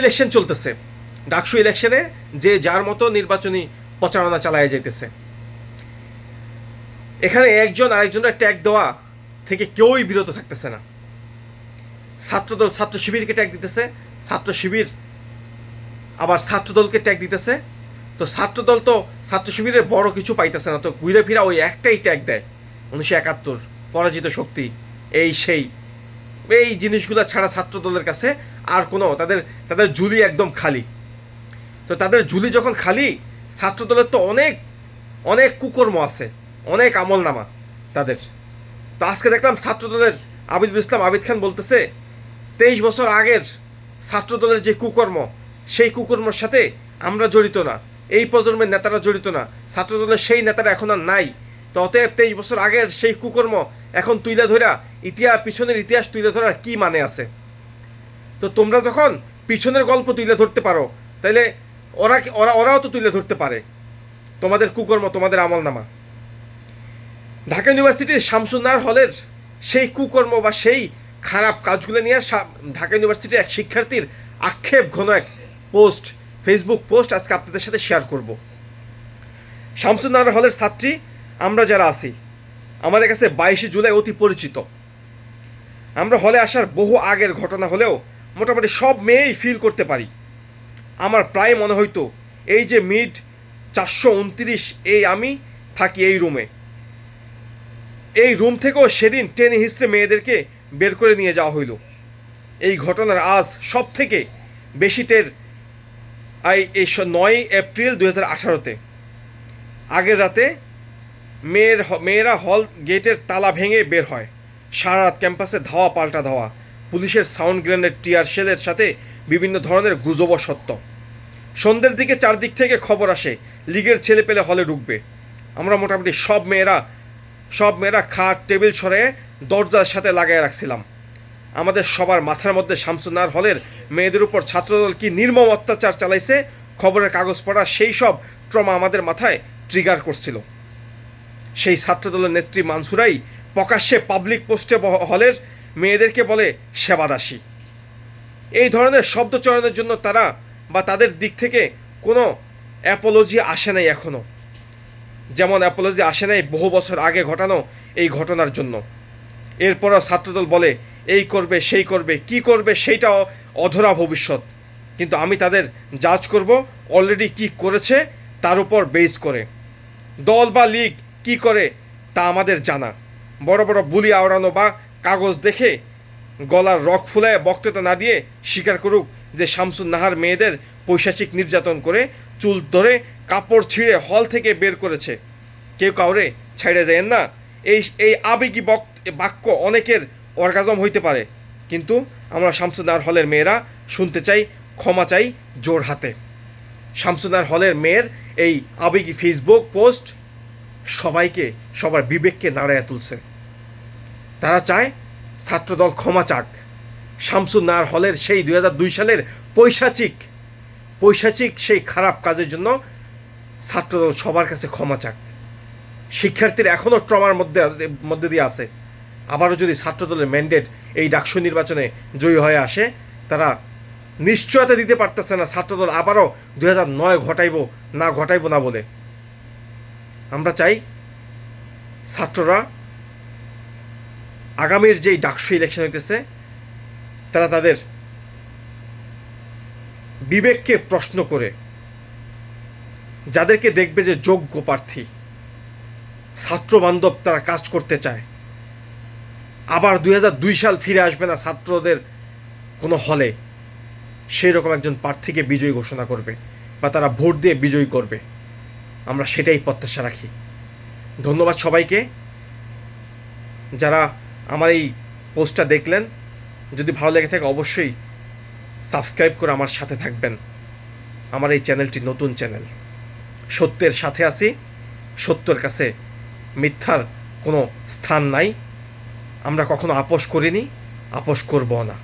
Election চলতেছে, ডাকসু ইলেকশনে যে যার মতো নির্বাচনী প্রচারণা চালায় যাইতেছে। এখানে একজন আরেকজনের ট্যাগ দেওয়া থেকে কেউই বিরত থাকতেছে না। ছাত্রদল ছাত্র শিবিরকে ট্যাগ দিতেছে, ছাত্র শিবির আবার ছাত্রদলকে ট্যাগ দিতেছে। তো ছাত্রদল তো ছাত্র শিবিরের বড় কিছু পাইতেছে না, তো ঘুরে ফিরা ওই একটাই ট্যাগ দেয়, 1971 পরাজিত শক্তি, এই সেই এই জিনিসগুলো ছাড়া ছাত্রদলের কাছে আর কোনো তাদের তাদের ঝুলি একদম খালি। তো তাদের ঝুলি যখন খালি, ছাত্রদলের তো অনেক অনেক কুকর্ম আছে, অনেক আমল নামা তাদের। তো আজকে দেখলাম ছাত্রদলের আবিদুল ইসলাম আবিদ খান বলতেছে 23 বছর আগের ছাত্রদলের যে কুকর্ম, সেই কুকর্মের সাথে আমরা জড়িত না, এই প্রজন্মের নেতারা জড়িত না, ছাত্রদলের সেই নেতারা এখন আর নাই। তো অতএব 23 বছর আগের সেই কুকর্ম এখন তুইলা ধরা পিছনের ইতিহাস তুলে ধরার কি মানে আছে? তো তোমরা যখন পিছনের গল্প তুলে ধরতে পারো, তাহলে ওরাও তো তুলে ধরতে পারে তোমাদের কুকর্ম, তোমাদের আমলনামা। ঢাকা ইউনিভার্সিটির শামসুন্নাহার হলের সেই কুকর্ম বা সেই খারাপ কাজগুলো নিয়ে ঢাকা ইউনিভার্সিটির এক শিক্ষার্থীর আক্ষেপ ঘন এক পোস্ট, ফেসবুক পোস্ট আজকে আপনাদের সাথে শেয়ার করব। শামসুন্নাহার হলের ছাত্রী আমরা যারা আছি, আমাদের কাছে 22শে জুলাই অতি পরিচিত। আমরা হলে আসার বহু আগের ঘটনা হলেও মোটামুটি সব মেয়েই ফিল করতে পারি। আমার প্রায় মনে হইতো এই যে মিড 429, এই আমি থাকি এই রুমে, এই রুম থেকেও সেদিন টেনে হিস্ট্রে মেয়েদেরকে বের করে নিয়ে যাওয়া হইল। এই ঘটনার আজ সব থেকে বেশি টের এই 9 এপ্রিল 2018-তে। আগের রাতে মেয়েরা হল গেটের তালা ভেঙে বের হয়। সারা রাত ক্যাম্পাসে ধাওয়া পাল্টা ধাওয়া, পুলিশের সাউন্ড গ্রেনেড, টিয়ার শেলের সাথে বিভিন্ন ধরনের গুজব সত্য। সন্ধ্যের দিকে চারদিক থেকে খবর আসে লীগের ছেলে পেলে হলে ঢুকবে। আমরা মোটামুটি সব মেয়েরা খাট টেবিল সরে দরজার সাথে লাগায় রাখছিলাম। আমাদের সবার মাথার মধ্যে শামসুন্নাহার হলের মেয়েদের উপর ছাত্রদল কি নির্মম অত্যাচার চালাইছে, খবরের কাগজ পড়া সেই সব ট্রমা আমাদের মাথায় ট্রিগার করছিল। সেই ছাত্রদলের নেত্রী মানসুরাই প্রকাশ্যে পাবলিক পোস্টে হলের মেয়েদেরকে বলে সেবাদাসী। এই ধরনের শব্দ চয়নের জন্য তারা বা তাদের দিক থেকে কোনো অ্যাপোলজি আসে নাই এখনও, যেমন অ্যাপোলজি আসে নাই বহু বছর আগে ঘটানো এই ঘটনার জন্য। এরপরও ছাত্রদল বলে এই করবে সেই করবে, কি করবে সেইটাও অধরা ভবিষ্যৎ। কিন্তু আমি তাদের জাজ করব অলরেডি কি করেছে তার উপর বেস করে। দল বা লীগ কি করে তা আমাদের জানা। বড় বড় বুলি আওড়ানো বা কাগজ দেখে গলার রক ফুলায় বক্তৃতা না দিয়ে স্বীকার করুক যে শামসুন্নাহার মেয়েদের পৈশাচিক নির্যাতন করে চুল ধরে কাপড় ছিঁড়ে হল থেকে বের করেছে। কেউ কাউরে ছাইড়ে যায়েন না। এই আবেগী বাক্য অনেকের অর্গাজম হইতে পারে, কিন্তু আমরা শামসুন্নাহার হলের মেয়েরা শুনতে চাই ক্ষমা চাই জোর হাতে। শামসুন্নাহার হলের মেয়ের এই আবেগী ফেসবুক পোস্ট সবার বিবেককে নাড়াইয়া তুলছে। তারা চায় ছাত্রদল ক্ষমা চাক, শামসুন্নাহার হলের সেই 2002 সালের পৈশাচিক সেই খারাপ কাজের জন্য ছাত্রদল সবার কাছে ক্ষমা চাক। শিক্ষার্থীরা এখনও ট্রমার মধ্যে দিয়ে আছে। আবারও যদি ছাত্রদলের ম্যান্ডেট এই ডাকসু নির্বাচনে জয়ী হয়ে আসে, তারা নিশ্চয়তা দিতে পারতেছে না ছাত্রদল আবারও 2009 ঘটাইব না বলে। আমরা চাই ছাত্ররা আগামীর যেই ডাকসু ইলেকশন হইতেছে, তারা তাদের বিবেককে প্রশ্ন করে যাদেরকে দেখবে যে যোগ্য প্রার্থী, ছাত্রবান্ধব, তারা কাজ করতে চায়, আবার 2002 সাল ফিরে আসবে না ছাত্রদের কোনো হলে, সেই রকম একজন প্রার্থীকে বিজয়ী ঘোষণা করবে বা তারা ভোট দিয়ে বিজয়ী করবে। আমরা সেটাই প্রত্যাশা রাখি। ধন্যবাদ সবাইকে যারা আমার এই পোস্টটা দেখলেন। যদি ভালো লেগে থাকে অবশ্যই সাবস্ক্রাইব করে আমার সাথে থাকবেন। আমার এই চ্যানেলটি নতুন চ্যানেল, সত্যের সাথে আছি, সত্যের কাছে মিথ্যার কোনো স্থান নাই। আমরা কখনো আপোষ করিনি, আপোষ করব না।